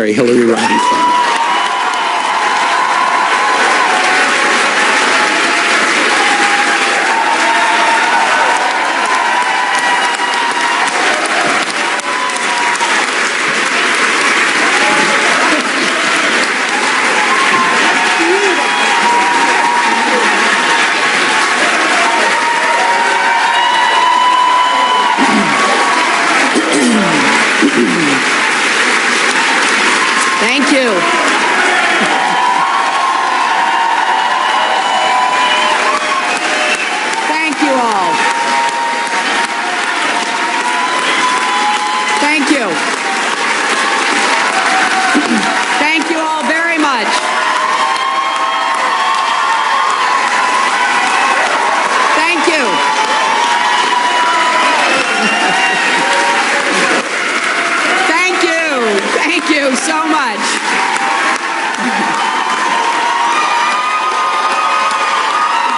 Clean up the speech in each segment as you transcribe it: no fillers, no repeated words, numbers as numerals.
Hillary Rodham. Thank you. Thank you all. Thank you. Thank you all very much. Thank you. Thank you. Thank you so much.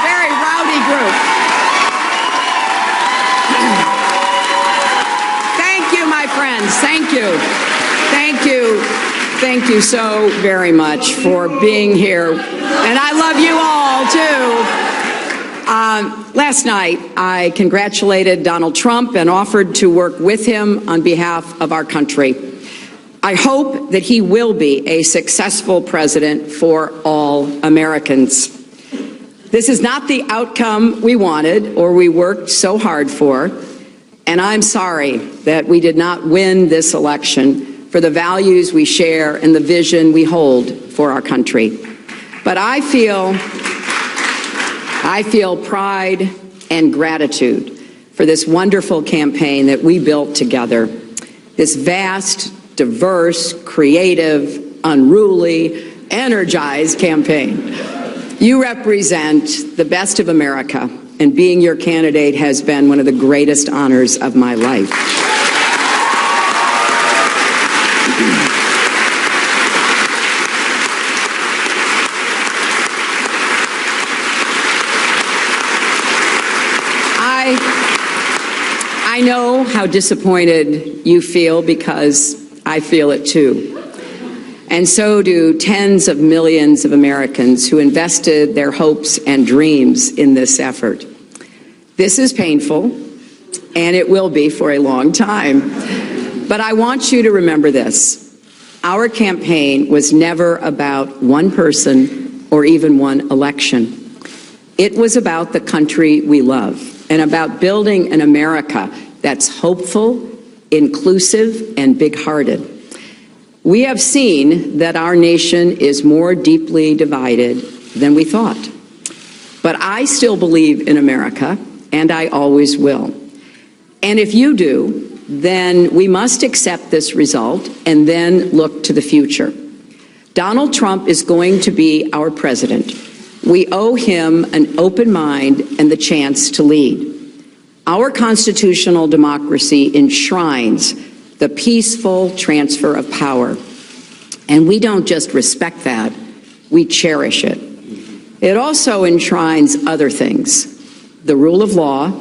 Very rowdy group. Thank you, my friends. Thank you. Thank you. Thank you so very much for being here. And I love you all, too. Last night, I congratulated Donald Trump and offered to work with him on behalf of our country. I hope that he will be a successful president for all Americans. This is not the outcome we wanted or we worked so hard for, and I'm sorry that we did not win this election for the values we share and the vision we hold for our country. But I feel pride and gratitude for this wonderful campaign that we built together, this vast, diverse, creative, unruly, energized campaign. You represent the best of America, and being your candidate has been one of the greatest honors of my life. I know how disappointed you feel because I feel it too. And so do tens of millions of Americans who invested their hopes and dreams in this effort. This is painful, and it will be for a long time. But I want you to remember this. Our campaign was never about one person or even one election. It was about the country we love and about building an America that's hopeful, inclusive, and big-hearted. We have seen that our nation is more deeply divided than we thought. But I still believe in America, and I always will. And if you do, then we must accept this result and then look to the future. Donald Trump is going to be our president. We owe him an open mind and the chance to lead. Our constitutional democracy enshrines the peaceful transfer of power. And we don't just respect that, we cherish it. It also enshrines other things: the rule of law,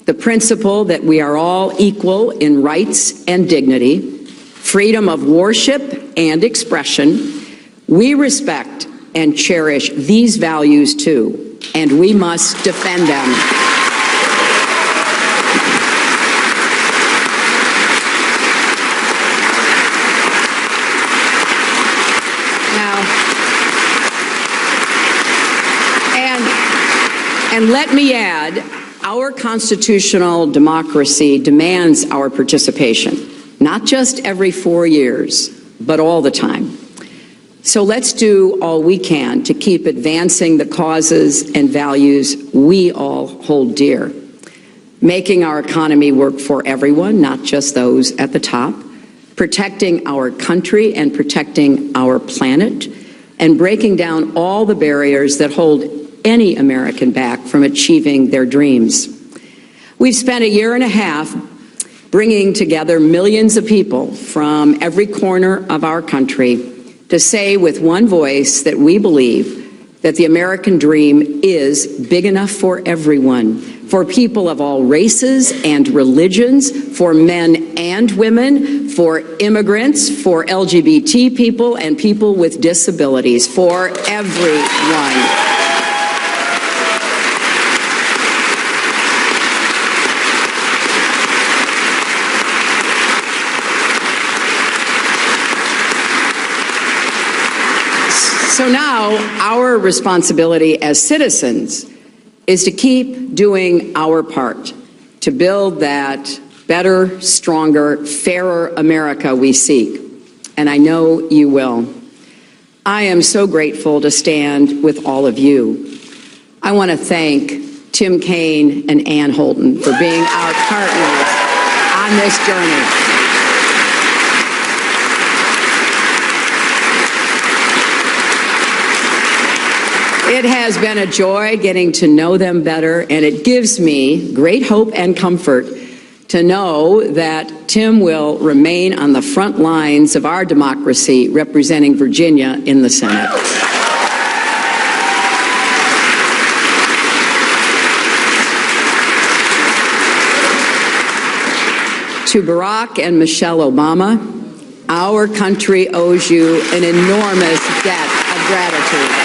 the principle that we are all equal in rights and dignity, freedom of worship and expression. We respect and cherish these values too, and we must defend them. And let me add, our constitutional democracy demands our participation, not just every 4 years, but all the time. So let's do all we can to keep advancing the causes and values we all hold dear, making our economy work for everyone, not just those at the top, protecting our country and protecting our planet, and breaking down all the barriers that hold any American back from achieving their dreams. We've spent a year and a half bringing together millions of people from every corner of our country to say with one voice that we believe that the American dream is big enough for everyone, for people of all races and religions, for men and and women, for immigrants, for LGBT people, and people with disabilities, for everyone. So now our responsibility as citizens is to keep doing our part to build that better, stronger, fairer America we seek. And I know you will. I am so grateful to stand with all of you. I want to thank Tim Kaine and Ann Holton for being our partners on this journey. It has been a joy getting to know them better, and it gives me great hope and comfort to know that Tim will remain on the front lines of our democracy, representing Virginia in the Senate. To Barack and Michelle Obama, our country owes you an enormous debt of gratitude.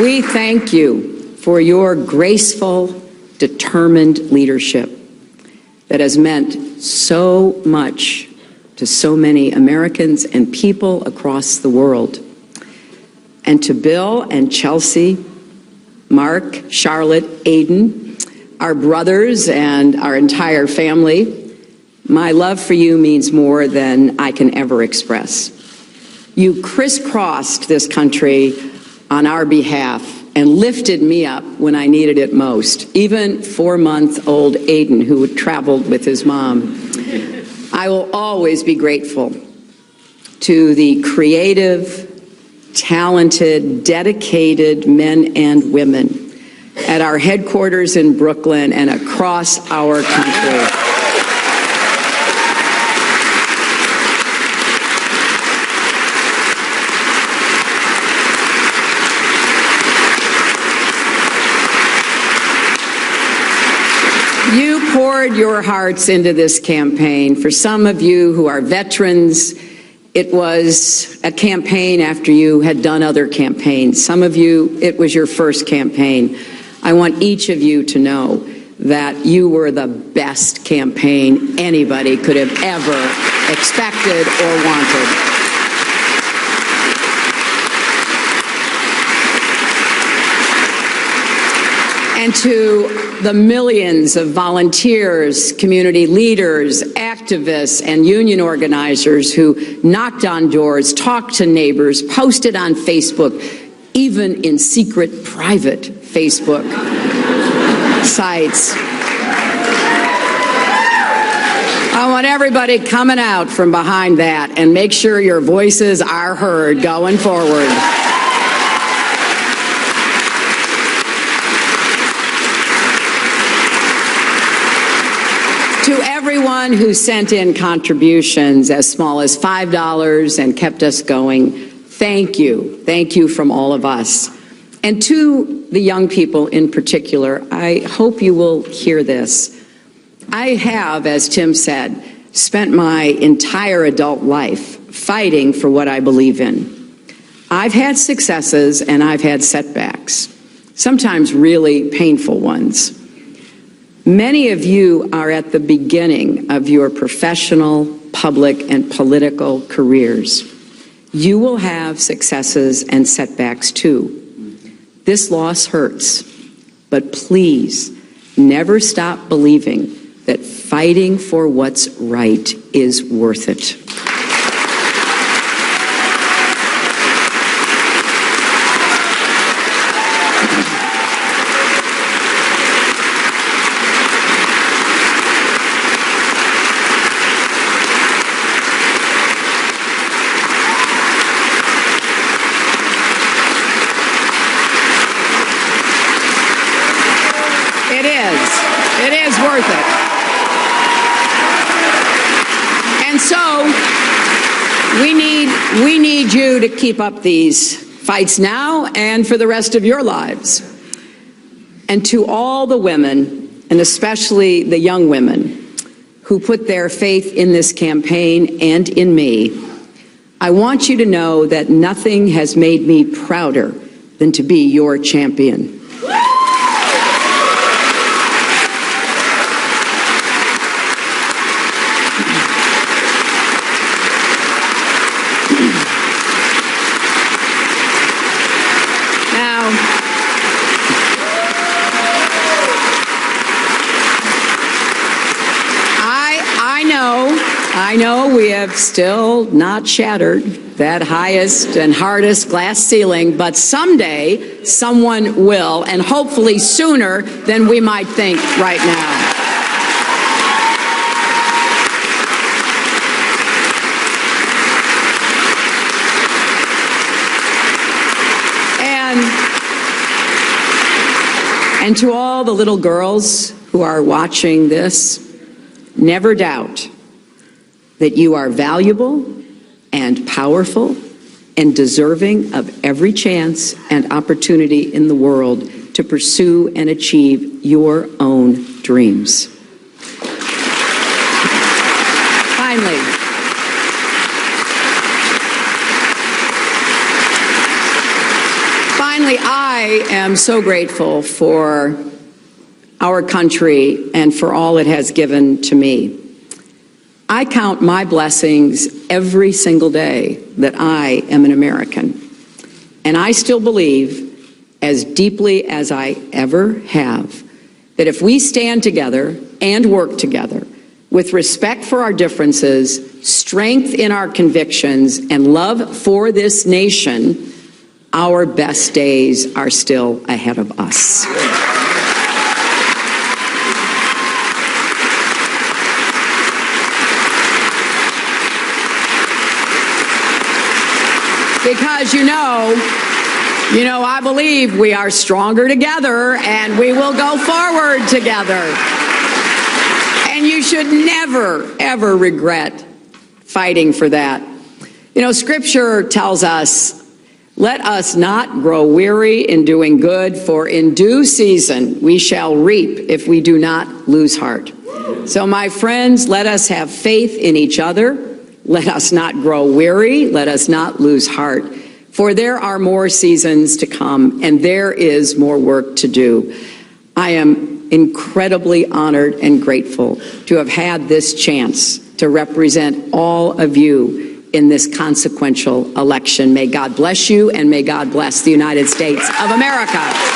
We thank you for your graceful, determined leadership that has meant so much to so many Americans and people across the world. And to Bill and Chelsea, Mark, Charlotte, Aiden, our brothers and our entire family, my love for you means more than I can ever express. You crisscrossed this country on our behalf and lifted me up when I needed it most, even 4-month-old Aiden, who traveled with his mom. I will always be grateful to the creative, talented, dedicated men and women at our headquarters in Brooklyn and across our country. You poured your hearts into this campaign. For some of you who are veterans, it was a campaign after you had done other campaigns. Some of you, it was your first campaign. I want each of you to know that you were the best campaign anybody could have ever expected or wanted. And to the millions of volunteers, community leaders, activists, and union organizers who knocked on doors, talked to neighbors, posted on Facebook, even in secret, private Facebook sites. I want everybody coming out from behind that and make sure your voices are heard going forward. To everyone who sent in contributions as small as $5 and kept us going, thank you. Thank you from all of us. And to the young people in particular, I hope you will hear this. I have, as Tim said, spent my entire adult life fighting for what I believe in. I've had successes and I've had setbacks, sometimes really painful ones. Many of you are at the beginning of your professional, public, and political careers. You will have successes and setbacks too. This loss hurts, but please never stop believing that fighting for what's right is worth it. It is. we need you to keep up these fights now and for the rest of your lives. And to all the women, and especially the young women, who put their faith in this campaign and in me, I want you to know that nothing has made me prouder than to be your champion. I know we have still not shattered that highest and hardest glass ceiling, but someday someone will, and hopefully sooner than we might think right now. And to all the little girls who are watching this, never doubt that you are valuable and powerful and deserving of every chance and opportunity in the world to pursue and achieve your own dreams. Finally, I am so grateful for our country and for all it has given to me. I count my blessings every single day that I am an American. And I still believe, as deeply as I ever have, that if we stand together and work together with respect for our differences, strength in our convictions, and love for this nation, our best days are still ahead of us. Because I believe we are stronger together and we will go forward together. And you should never, ever regret fighting for that. Scripture tells us, let us not grow weary in doing good, for in due season we shall reap if we do not lose heart. So, my friends, let us have faith in each other. Let us not grow weary. Let us not lose heart. For there are more seasons to come, and there is more work to do. I am incredibly honored and grateful to have had this chance to represent all of you in this consequential election. May God bless you, and may God bless the United States of America.